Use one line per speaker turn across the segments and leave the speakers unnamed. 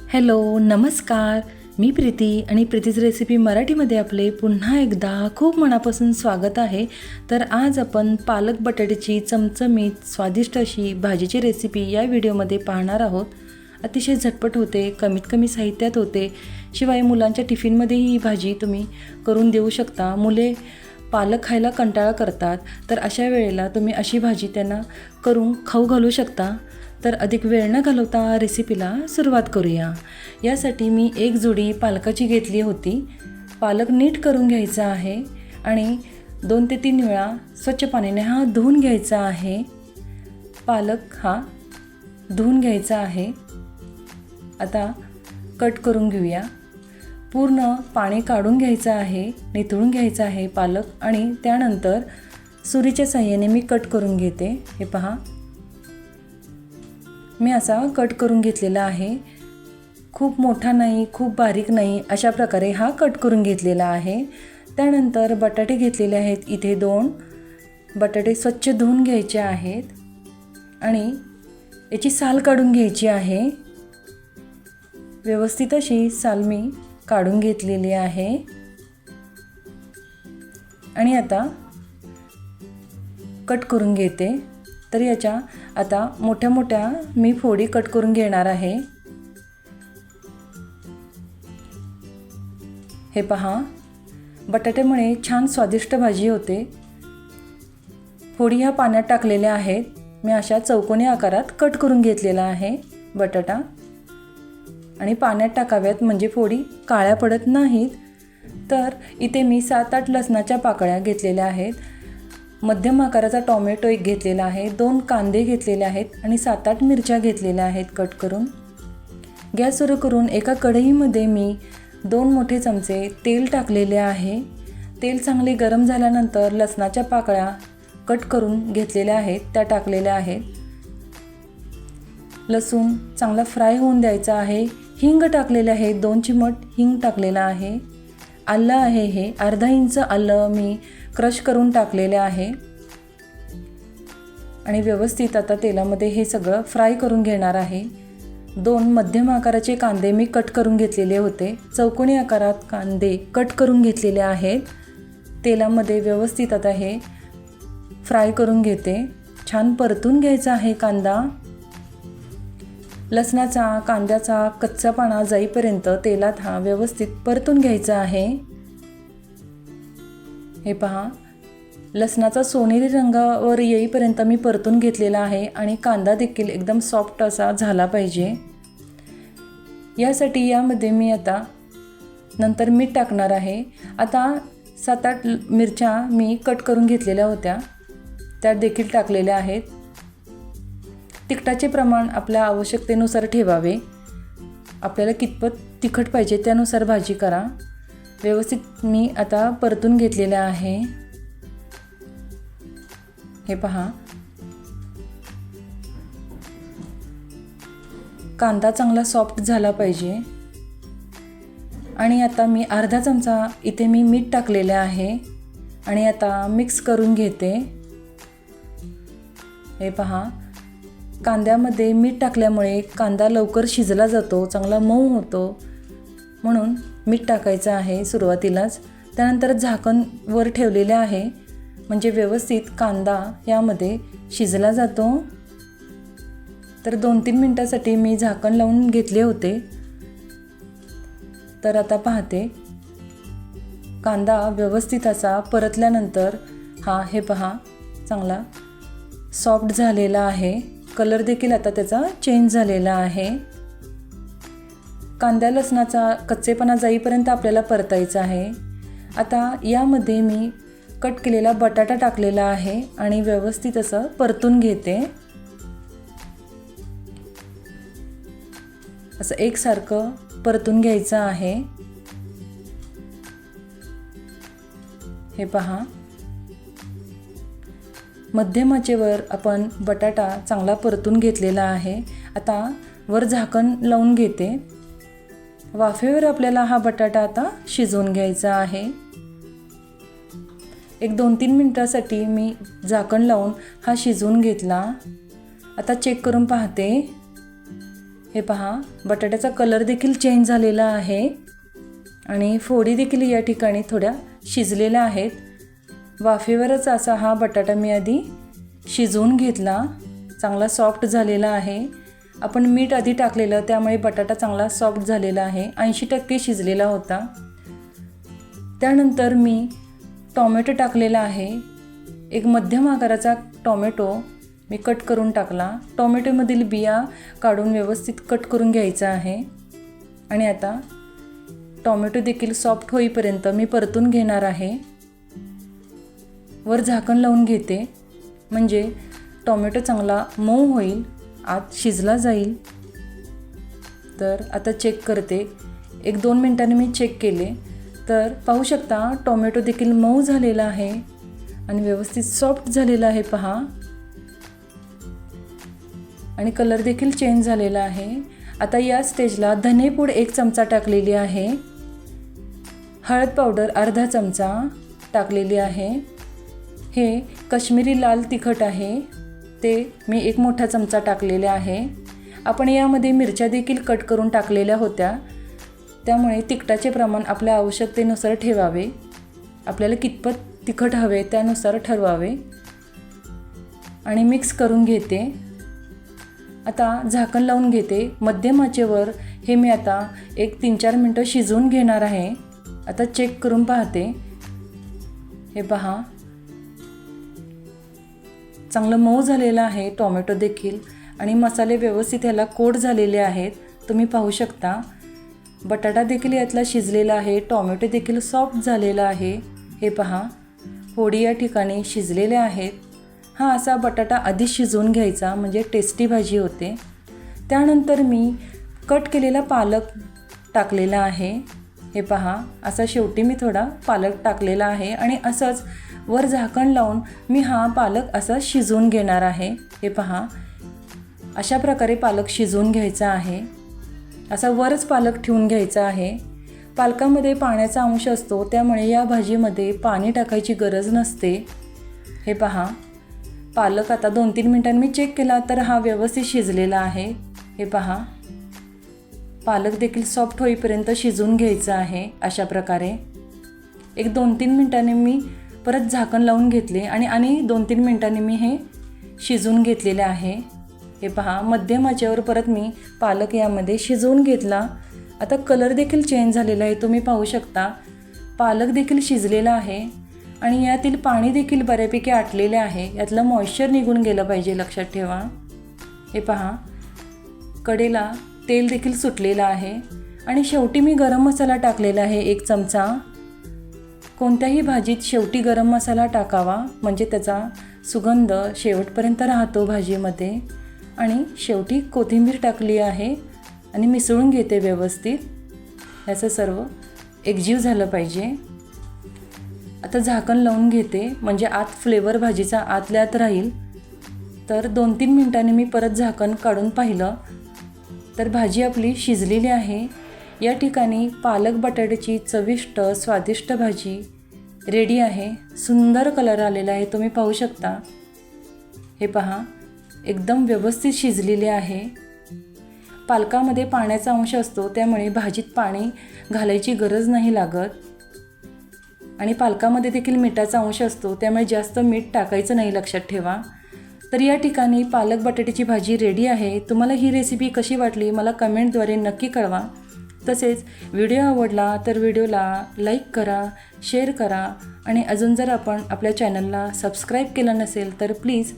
Hello, नमस्कार. मी प्रीती आणि प्रीतीज recipe मराठीमध्ये आपले पुन्हा एकदा खूप मनापासून स्वागत आहे. तर आज आपण पालक बटाट्याची चमचमीत स्वादिष्ट अशी भाजीची रेसिपी या व्हिडिओमध्ये पाहणार आहोत. अतिशय झटपट होते, कमीत कमी साहित्यात होते. शिवाय मुलांच्या टिफिनमध्येही ही भाजी तुम्ही करून देऊ शकता. मुले पालक खायला कंटाळा करतात, तर अशा वेळेला तुम्ही अशी भाजी त्यांना करून खाऊ घालू शकता. तर अधिक वेळ न घालवता रेसिपीला सुरुवात करूया. यासाठी मी एक जोडी पालकाची घेतली होती. पालक नीट करून घ्यायचा आहे आणि 2 ते 3 वेळा स्वच्छ पाण्याने हा धुवून घ्यायचा आहे. पालक हा धुवून घ्यायचा आहे. आता कट करून घेऊया. पूर्ण पाणी काढून घ्यायचं आहे, निथळून घ्यायचं आहे पालक आणि त्यानंतर सुरीच्या साहाय्याने मी कट करून घेते. हे पहा, मी असा कट करून घेतलेला आहे. खूप मोठा नाही, खूप बारीक नाही, अशा प्रकारे हा कट करून घेतलेला आहे. त्यानंतर बटाटे घेतलेले आहेत. इथे 2 बटाटे स्वच्छ धुवून घ्यायचे आहेत आणि याची साल काढून घ्यायची आहे. व्यवस्थित अशी साल मी काढून घेतलेली आहे आणि आता कट करून घेते. तर याच्या आता मोठ्या मोठ्या मी फोडी कट करून घेणार आहे. हे पहा, बटाट्यामुळे छान स्वादिष्ट भाजी होते. फोडी ह्या पाण्यात टाकलेल्या आहेत. मी अशा चौकोनी आकारात कट करून घेतलेला आहे बटाटा आणि पाण्यात टाकाव्यात म्हणजे फोडी काळ्या पडत नाहीत. तर इथे मी 7-8 लसणाच्या पाकळ्या घेतलेल्या आहेत. मध्यम आकाराचा टोमॅटो एक घेतलेला आहे. 2 कांदे घेतलेले आहेत आणि 7-8 मिरच्या घेतलेल्या आहेत कट करून. गॅस सुरू करून एका कढईमध्ये मी 2 मोठे चमचे तेल टाकलेले आहे. तेल चांगले गरम झाल्यानंतर लसणाच्या पाकळ्या कट करून घेतलेल्या आहेत त्या टाकलेल्या आहेत. लसूण चांगला फ्राय होऊन द्यायचा आहे. हिंग टाकलेले आहे. 2 चिमट हिंग टाकलेला आहे. आलं आहे, हे अर्धा इंच आलं मी क्रश करून टाकलेले आहे आणि व्यवस्थित आता तेलामध्ये हे सगळं फ्राय करून घेणार आहे. 2 मध्यम आकाराचे कांदे मी कट करून घेतलेले होते. चौकोनी आकारात कांदे कट करून घेतलेले आहेत. तेलामध्ये व्यवस्थित आता हे फ्राय करून घेते. छान परतून घ्यायचा आहे कांदा. लसणाचा कांद्याचा कच्चापणा जाईपर्यंत तेलात हा व्यवस्थित परतून घ्यायचा आहे. हे पहा, लसणाचा सोनेरी रंगावर येईपर्यंत मी परतून घेतलेला आहे आणि कांदा देखील एकदम सॉफ्ट असा झाला पाहिजे. यासाठी यामध्ये मी आता नंतर मीठ टाकणार आहे. आता 7-8 मिरच्या मी कट करून घेतलेल्या होत्या त्या देखील टाकलेल्या आहेत. तिखटाचे प्रमाण आपल्या आवश्यकतेनुसार ठेवावे. आपल्याला कितपत तिखट पाहिजे त्यानुसार भाजी करा. व्यवस्थित मी आता परतून घेतलेलं आहे. हे पहा, कांदा चांगला सॉफ्ट झाला पाहिजे आणि आता मी अर्धा चमचा इथे मी मीठ टाकलेले आहे आणि आता मिक्स करून घेते. हे पहा, कांद्यामध्ये मीठ टाकल्यामुळे कांदा लवकर शिजला जातो, चांगला मऊ होतो, म्हणून मीठ टाकायचं आहे सुरुवातीलाच. त्यानंतर झाकण वर ठेवलेले आहे म्हणजे व्यवस्थित कांदा यामध्ये शिजला जातो. तर 2-3 मिनटासाठी मी झाकण लावून घेतले होते. तर आता पाहते, कांदा व्यवस्थित असा परतल्यानंतर हे पहा चांगला सॉफ्ट झालेला आहे. कलर देखील आता त्याचा चेंज झालेला आहे. कांद्या लसणाचा कच्चेपणा जाईपर्यंत आपल्याला परतायचं आहे. आता यामध्ये मी कट केलेला बटाटा टाकलेला आहे आणि व्यवस्थित असं परतून घेते. असं एकसारखं परतून घ्यायचं आहे. हे पहा, मध्यम आचेवर आपण बटाटा चांगला परतून घेतलेला आहे. आता वर झाकण लावून घेते. वाफेवर आपल्याला हा बटाटा आता शिजवून घ्यायचा आहे. एक 2-3 मिनटासाठी मी झाकण लावून हा शिजवून घेतला. आता चेक करून पाहते. हे पहा, बटाट्याचा कलर देखील चेंज झालेला आहे आणि फोडी देखील या ठिकाणी थोड्या शिजलेल्या आहेत. वाफेवरच असा हा बटाटा मी आधी शिजवून घेतला. चांगला सॉफ्ट झालेला आहे. आपण मीठ आधी टाकलेलं त्यामुळे बटाटा चांगला सॉफ्ट झालेला आहे. 80% शिजलेला होता. त्यानंतर मी टोमॅटो टाकलेला आहे. एक मध्यम आकाराचा टोमॅटो मी कट करून टाकला. टोमॅटोमधील बिया काढून व्यवस्थित कट करून घ्यायचा आहे. आणि आता टोमॅटो देखील सॉफ्ट होईपर्यंत मी परतून घेणार आहे. वर झाकण लावून घेते म्हणजे टोमॅटो चांगला मऊ होईल, आत शिजला जाईल. तर आता चेक करते. 1-2 मिनिटांनी मी चेक केले तर पाहू शकता टोमॅटो देखील मऊ झालेला आहे आणि व्यवस्थित सॉफ्ट झालेला आहे पहा. आणि कलर देखील चेंज झालेला आहे. आता या स्टेजला धनेपूड 1 चमचा टाकलेली आहे. हळद पावडर अर्धा चमचा टाकलेली आहे. हे काश्मीरी लाल तिखट आहे, ते मी 1 मोठा चमचा टाकलेले आहे. आपण यामध्ये मिरच्या देखील कट करून टाकलेल्या होत्या, त्यामुळे तिखटाचे प्रमाण आपल्या आवश्यकतेनुसार ठेवावे. आपल्याला कितपत तिखट हवे त्यानुसार ठरवावे. आणि मिक्स करून घेते. आता झाकण लावून घेते. मध्यम आचेवर हे मी आता 3-4 मिनटं शिजवून घेणार आहे. आता चेक करून पाहते. हे पहा, चांगलं मऊ झालेलं आहे टोमॅटो देखील आणि मसाले व्यवस्थित ह्याला कोट झालेले आहेत. तुम्ही पाहू शकता बटाटा देखील यातला शिजलेला आहे. टोमॅटो देखील सॉफ्ट झालेला आहे. हे पहा, फोडी या ठिकाणी शिजलेल्या आहेत. हा असा बटाटा आधी शिजवून घ्यायचा म्हणजे टेस्टी भाजी होते. त्यानंतर मी कट केलेला पालक टाकलेला आहे. हे पहा, असा शेवटी मी थोडा पालक टाकलेला आहे आणि असंच वर झाकण लावून मी हा पालक असा शिजवून घेणार आहे. हे पहा, अशा प्रकारे पालक शिजवून घ्यायचा आहे. असा वरच पालक ठेवून घ्यायचा आहे. पालकामध्ये पाण्याचा अंश असतो त्यामुळे या भाजीमध्ये पाणी टाकायची गरज नसते. हे पहा, पालक आता 2-3 मिनिटांनी मी चेक केला तर हा व्यवस्थित शिजलेला आहे. हे पहा, पालक देखील सॉफ्ट होईपर्यंत शिजवून घ्यायचं आहे. अशा प्रकारे 1-2-3 मिनिटांनी मी परत झाकण लावून घेतले आणि 2-3 मिनिटांनी मी हे शिजवून घेतलेले आहे. हे पहा, मध्यम आचेवर परत मी पालक यामध्ये शिजवून घेतला. आता कलर देखील चेंज झालेला आहे. तुम्ही पाहू शकता पालक देखील शिजलेला आहे आणि यातील पाणी देखील बऱ्यापैकी आटलेले आहे. यातलं मॉइश्चर निघून गेलं पाहिजे, लक्षात ठेवा. हे पहा, कढईला तेल देखील सुटलेलं आहे. आणि शेवटी मी गरम मसाला टाकलेला आहे 1 चमचा. कोणत्याही भाजीत शेवटी गरम मसाला टाकावा म्हणजे त्याचा सुगंध शेवटपर्यंत राहतो भाजीमध्ये. आणि शेवटी कोथिंबीर टाकली आहे आणि मिसळून घेते व्यवस्थित. याचं सर्व एकजीव झालं पाहिजे. आता झाकण लावून घेते म्हणजे आत फ्लेवर भाजीचा आतल्या आत राहील. तर 2-3 मिनिटांनी मी परत झाकण काढून पाहिलं तर भाजी आपली शिजलेली आहे. या ठिकाणी पालक बटाट्याची चविष्ट स्वादिष्ट भाजी रेडी आहे. सुंदर कलर आलेला आहे, तुम्ही पाहू शकता. हे पहा, एकदम व्यवस्थित शिजलेली आहे. पालकामध्ये पाण्याचा अंश असतो त्यामुळे भाजीत पाणी घालायची गरज नाही लागत. आणि पालकामध्ये देखील मिठाचा अंश असतो त्यामुळे जास्त मीठ टाकायचं नाही, लक्षात ठेवा. तर या ठिकाणी पालक बटाट्याची भाजी रेडी आहे. तुम्हाला ही रेसिपी कशी वाटली मला कमेंटद्वारे नक्की कळवा. तसेच व्हिडिओ आवडला तर व्हिडिओला लाईक करा, शेअर करा आणि अजून जर आपण आपल्या चॅनलला सबस्क्राईब केलं नसेल तर प्लीज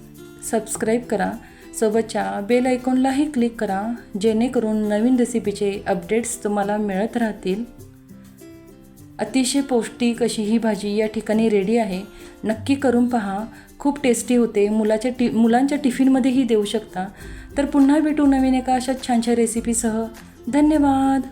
सबस्क्राईब करा. सोबतच्या बेल आयकॉनलाही क्लिक करा जेणेकरून नवीन रेसिपीचे अपडेट्स तुम्हाला मिळत राहतील. अतिशय पौष्टिक अशी ही भाजी या ठिकाणी रेडी आहे. नक्की करून पहा, खूप टेस्टी होते. मुलांच्या टिफिनमध्येही देऊ शकता. तर पुन्हा भेटू नवीन एका अशा छानशा रेसिपीसह. धन्यवाद.